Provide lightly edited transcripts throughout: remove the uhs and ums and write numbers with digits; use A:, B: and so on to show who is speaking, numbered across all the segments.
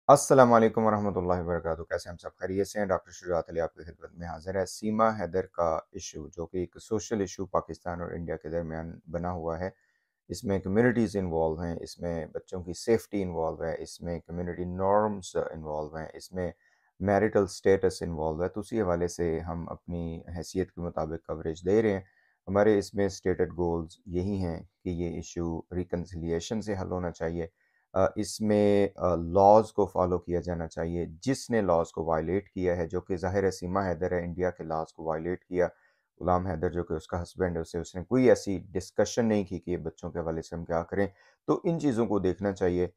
A: अस्सलाम वालेकुम वरहमतुल्लाहि वबरकातुहू। कैसे हम सब खैरियत से हैं? डॉक्टर शुजात अली आपकी खिदमत में हाज़िर है। सीमा हैदर का इशू जो कि एक सोशल इशू पाकिस्तान और इंडिया के दरमियान बना हुआ है। इसमें कम्युनिटीज़ इन्वॉल्व हैं, इसमें बच्चों की सेफ्टी इन्वॉल्व है, इसमें कम्युनिटी नॉर्म्स इन्वॉल्व हैं, इसमें मैरिटल स्टेटस इन्वॉल्व है। तो उसी हवाले से हम अपनी हैसियत के मुताबिक कवरेज दे रहे हैं। हमारे इसमें स्टेटेड गोल्स यही हैं कि ये इशू रिकन्सिलिएशन से हल होना चाहिए। इसमें लॉज़ को फ़ॉलो किया जाना चाहिए। जिसने लॉज़ को वायलेट किया है, जो कि ज़ाहिर है सीमा हैदर है, इंडिया के लॉज़ को वायलेट किया। गुलाम हैदर जो कि उसका हस्बैंड है, उसने कोई ऐसी डिस्कशन नहीं की कि ये बच्चों के हवाले से हम क्या करें। तो इन चीज़ों को देखना चाहिए।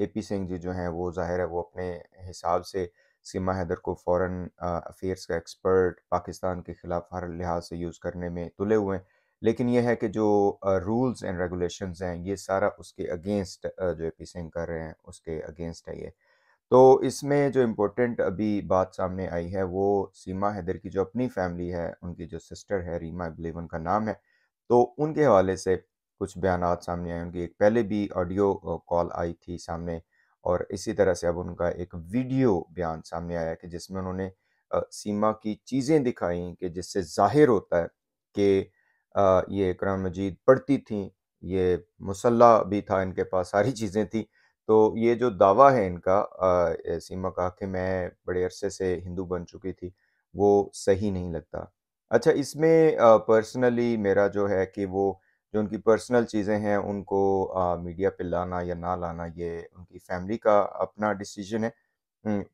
A: एपी सिंह जी जो हैं वो ज़ाहिर है वो अपने हिसाब से सीमा हैदर को फ़ॉरेन अफ़ेयर्स का एक्सपर्ट पाकिस्तान के ख़िलाफ़ हर लिहाज से यूज़ करने में तुले हुए हैं। लेकिन ये है कि जो रूल्स एंड रेगुलेशंस हैं ये सारा उसके अगेंस्ट जो एपी सिंह कर रहे हैं उसके अगेंस्ट है ये। तो इसमें जो इम्पोर्टेंट अभी बात सामने आई है वो सीमा हैदर की जो अपनी फैमिली है, उनकी जो सिस्टर है रीमा आई बिलीव उनका नाम है। तो उनके हवाले से कुछ बयानात सामने आए। उनकी एक पहले भी ऑडियो कॉल आई थी सामने और इसी तरह से अब उनका एक वीडियो बयान सामने आया कि जिसमें उन्होंने सीमा की चीज़ें दिखाई कि जिससे ज़ाहिर होता है कि ये कुरान मजीद पढ़ती थीं, ये मुसल्ला भी था इनके पास, सारी चीज़ें थी। तो ये जो दावा है इनका सीमा का कि मैं बड़े अरसे से हिंदू बन चुकी थी, वो सही नहीं लगता। अच्छा इसमें पर्सनली मेरा जो है कि वो जो उनकी पर्सनल चीज़ें हैं उनको मीडिया पे लाना या ना लाना ये उनकी फैमिली का अपना डिसीज़न है।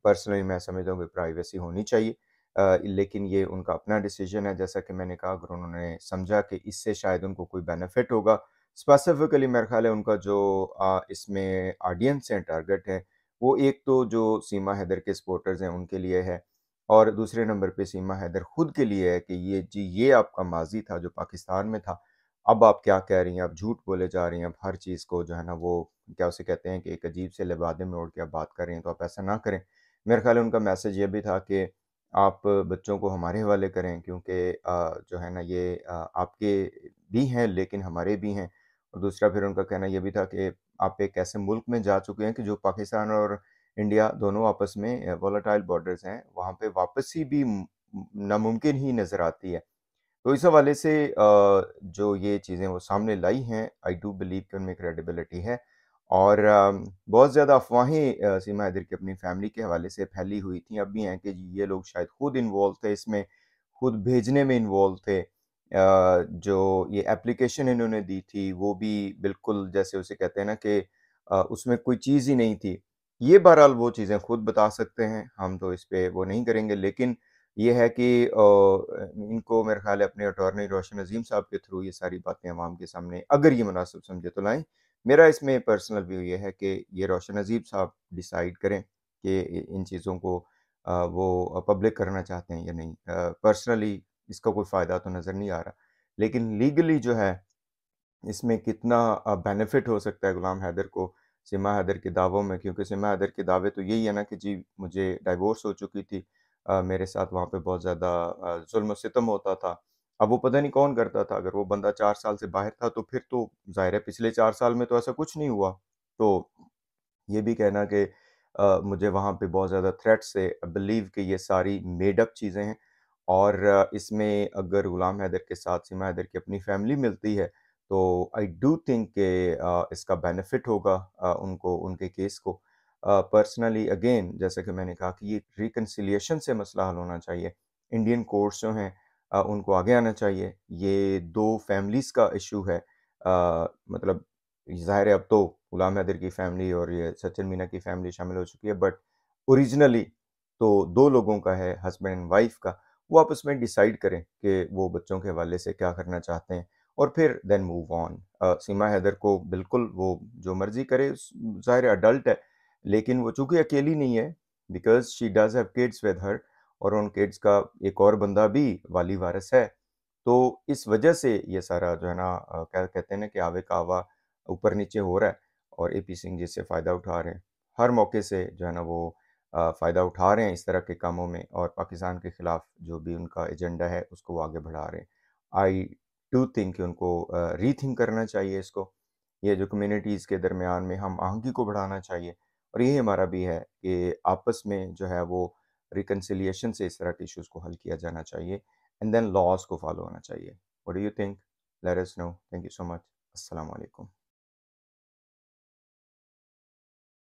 A: पर्सनली मैं समझता हूँ कि प्राइवेसी होनी चाहिए। लेकिन ये उनका अपना डिसीजन है जैसा कि मैंने कहा अगर उन्होंने समझा कि इससे शायद उनको कोई बेनिफिट होगा। स्पेसिफ़िकली मेरा ख़्याल है उनका जो इसमें ऑडियंस है, टारगेट है, वो एक तो जो सीमा हैदर के सपोर्टर्स हैं उनके लिए है और दूसरे नंबर पे सीमा हैदर खुद के लिए है कि ये आपका माज़ी था जो पाकिस्तान में था। अब आप क्या कह रही हैं? आप झूठ बोले जा रही हैं। अब हर चीज़ को जो है ना वो क्या उसे कहते हैं कि एक अजीब से लिबादे में ओढ़ के आप बात कर रही हैं, तो आप ऐसा ना करें। मेरा ख़्याल है उनका मैसेज ये भी था कि आप बच्चों को हमारे हवाले करें क्योंकि जो है ना ये आपके भी हैं लेकिन हमारे भी हैं। और दूसरा फिर उनका कहना ये भी था कि आप एक ऐसे मुल्क में जा चुके हैं कि जो पाकिस्तान और इंडिया दोनों आपस में वोलेटाइल बॉर्डर्स हैं, वहाँ पे वापसी भी नामुमकिन ही नज़र आती है। तो इस हवाले से जो ये चीज़ें वो सामने लाई हैं, आई डू बिलीव कि उनमें क्रेडिबिलिटी है और बहुत ज़्यादा अफ़वाहें सीमा हैदर की अपनी फैमिली के हवाले से फैली हुई थी, अब भी हैं कि ये लोग शायद खुद इन्वॉल्व थे इसमें, खुद भेजने में इन्वॉल्व थे। जो ये एप्लीकेशन इन्होंने दी थी, वो भी बिल्कुल जैसे उसे कहते हैं ना कि उसमें कोई चीज़ ही नहीं थी। ये बहरहाल वो चीज़ें खुद बता सकते हैं, हम तो इस पे वो नहीं करेंगे लेकिन ये है कि इनको मेरा ख़्याल है अपने अटॉर्नी रोशन अज़ीम साहब के थ्रू ये सारी बातें अवाम के सामने अगर ये मुनासिब समझे तो लाएँ। मेरा इसमें पर्सनल व्यू ये है कि ये रोशन अज़ीम साहब डिसाइड करें कि इन चीज़ों को वो पब्लिक करना चाहते हैं या नहीं। पर्सनली इसका कोई फ़ायदा तो नज़र नहीं आ रहा। लेकिन लीगली जो है इसमें कितना बेनिफिट हो सकता है गुलाम हैदर को सिमा हैदर के दावों में क्योंकि सिमा हैदर के दावे तो यही है ना कि जी मुझे डाइवोर्स हो चुकी थी मेरे साथ वहाँ पे बहुत ज़्यादा जुल्म सितम होता था। अब वो पता नहीं कौन करता था, अगर वो बंदा 4 साल से बाहर था तो फिर तो ज़ाहिर है पिछले 4 साल में तो ऐसा कुछ नहीं हुआ। तो ये भी कहना कि मुझे वहाँ पे बहुत ज़्यादा थ्रेट्स थे, आई बिलीव कि ये सारी मेड अप चीज़ें हैं और इसमें अगर गुलाम हैदर के साथ सीमा हैदर की अपनी फैमिली मिलती है, तो आई डू थिंक कि इसका बेनिफिट होगा उनको उनके केस को। पर्सनली अगेन जैसा कि मैंने कहा कि ये रिकन्सिलिएशन से मसला हल होना चाहिए। इंडियन कोर्ट्स जो हैं उनको आगे आना चाहिए। ये 2 फैमिलीज़ का इश्यू है। मतलब ज़ाहिर है अब तो गुलाम हैदर की फैमिली और ये सचिन मीना की फैमिली शामिल हो चुकी है बट ओरिजिनली तो 2 लोगों का है हस्बैंड एंड वाइफ का। वो आपस में डिसाइड करें कि वो बच्चों के हवाले से क्या करना चाहते हैं और फिर देन मूव ऑन। सीमा हैदर को बिल्कुल वो जो मर्ज़ी करे ज़ाहिर है अडल्ट है, लेकिन वो चूँकि अकेली नहीं है because she does have kids with her और उन किड्स का एक और बंदा भी वाली वारिस है। तो इस वजह से ये सारा जो है ना क्या कहते हैं ना कि आवे-कावा ऊपर-नीचे हो रहा है और एपी सिंह जी इससे फ़ायदा उठा रहे हैं। हर मौके से जो है ना वो फ़ायदा उठा रहे हैं इस तरह के कामों में और पाकिस्तान के खिलाफ जो भी उनका एजेंडा है उसको वो आगे बढ़ा रहे हैं। आई डू थिंक कि उनको रीथिंक करना चाहिए इसको। ये जो कम्युनिटीज़ के दरमियान में हम आहंगी को बढ़ाना चाहिए और यही हमारा भी है कि आपस में जो है वो रिकन्सिलिएशन से इस तरह के इश्यूज़ को हल किया जाना चाहिए एंड देन लॉज़ को फॉलो होना चाहिए। What do you think? Let us know. Thank you so much. अस्सलाम वालेकुम।